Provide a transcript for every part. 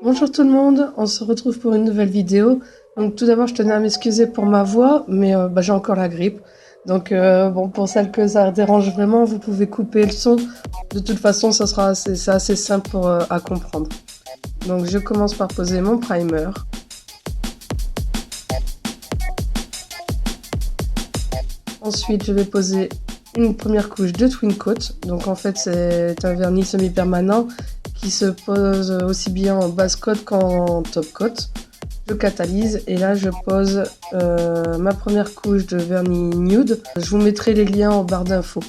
Bonjour tout le monde, on se retrouve pour une nouvelle vidéo. Donc tout d'abord je tenais à m'excuser pour ma voix, mais j'ai encore la grippe. Donc bon, pour celles que ça dérange vraiment, vous pouvez couper le son. De toute façon, c'est assez simple à comprendre. Donc je commence par poser mon primer. Ensuite je vais poser une première couche de Twin Coat. Donc en fait c'est un vernis semi-permanent qui se pose aussi bien en base coat qu'en top coat. Je catalyse et là je pose ma première couche de vernis nude. Je vous mettrai les liens en barre d'infos.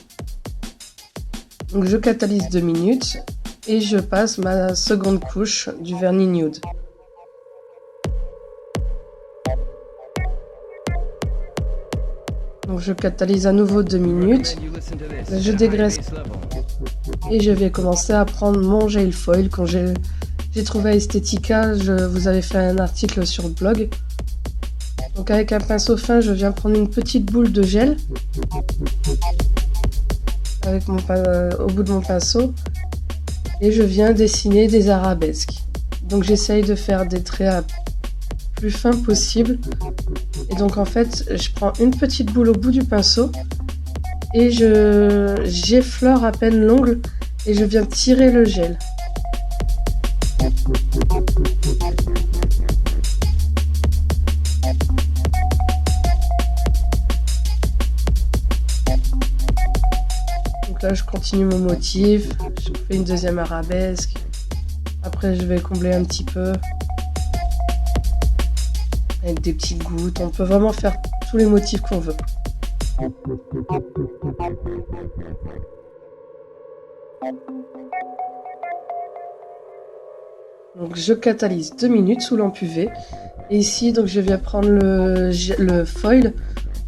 Donc je catalyse 2 minutes et je passe ma seconde couche du vernis nude. Donc je catalyse à nouveau 2 minutes, je dégraisse et je vais commencer à prendre mon gel foil quand j'ai trouvé à Estetica. Je vous avais fait un article sur le blog. Donc avec un pinceau fin, je viens prendre une petite boule de gel avec au bout de mon pinceau et je viens dessiner des arabesques. Donc j'essaye de faire des traits plus fins possible. Et donc en fait, je prends une petite boule au bout du pinceau et j'effleure à peine l'ongle et je viens tirer le gel. Donc là, je continue mon motif, je fais une deuxième arabesque. Après, je vais combler un petit peu avec des petites gouttes. On peut vraiment faire tous les motifs qu'on veut. Donc je catalyse 2 minutes sous lampe UV. Et ici donc je viens prendre le foil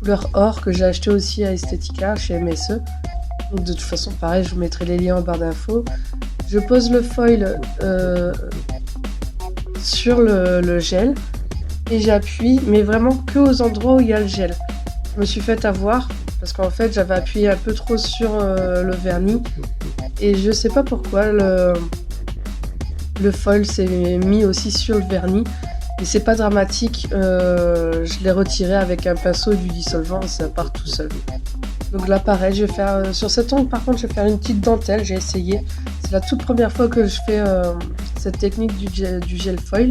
couleur or que j'ai acheté aussi à Estetica chez MSE. Donc de toute façon pareil, je vous mettrai les liens en barre d'infos. Je pose le foil sur le gel et j'appuie, mais vraiment que aux endroits où il y a le gel. Je me suis fait avoir parce qu'en fait j'avais appuyé un peu trop sur le vernis et je sais pas pourquoi le foil s'est mis aussi sur le vernis, mais c'est pas dramatique. Je l'ai retiré avec un pinceau et du dissolvant et ça part tout seul. Donc là pareil, je vais faire sur cet ongle par contre je vais faire une petite dentelle. J'ai essayé, c'est la toute première fois que je fais cette technique du gel foil.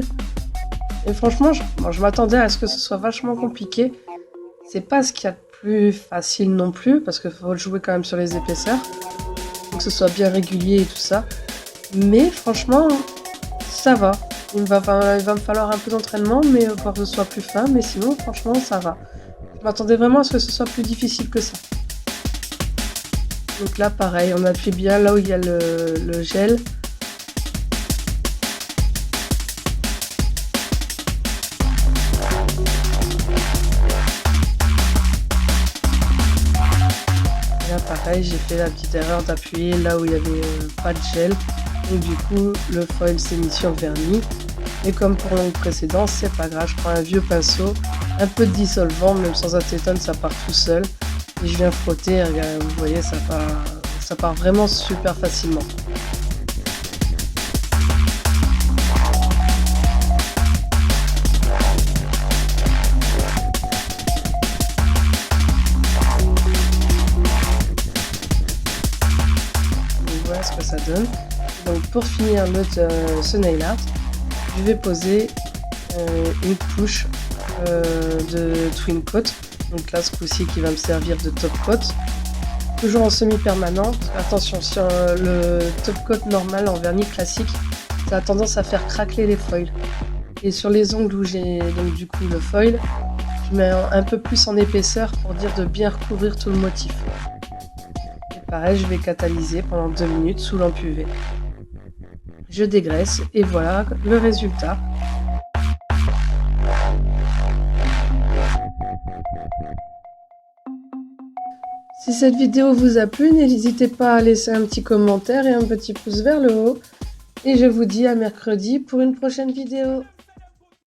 Et franchement, je m'attendais à ce que ce soit vachement compliqué. C'est pas ce qu'il y a de plus facile non plus, parce qu'il faut jouer quand même sur les épaisseurs. Donc que ce soit bien régulier et tout ça. Mais franchement, ça va. Il va me falloir un peu d'entraînement, mais pour que ce soit plus fin. Mais sinon, franchement, ça va. Je m'attendais vraiment à ce que ce soit plus difficile que ça. Donc là, pareil, on appuie bien là où il y a le gel. Pareil, j'ai fait la petite erreur d'appuyer là où il n'y avait pas de gel. Donc du coup, le foil s'est mis sur le vernis. Et comme pour l'ongle précédent, c'est pas grave, je prends un vieux pinceau, un peu de dissolvant, même sans acétone, ça part tout seul. Et je viens frotter, et regarde, vous voyez, ça part vraiment super facilement. Voilà ce que ça donne. Donc pour finir ce nail art, je vais poser une couche de Twin Coat. Donc là ce coup-ci qui va me servir de top coat. Toujours en semi-permanent. Attention, sur le top coat normal en vernis classique, ça a tendance à faire craquer les foils. Et sur les ongles où j'ai donc du coup le foil, je mets un peu plus en épaisseur pour dire de bien recouvrir tout le motif. Pareil, je vais catalyser pendant 2 minutes sous lampe UV. Je dégraisse et voilà le résultat. Si cette vidéo vous a plu, n'hésitez pas à laisser un petit commentaire et un petit pouce vers le haut. Et je vous dis à mercredi pour une prochaine vidéo.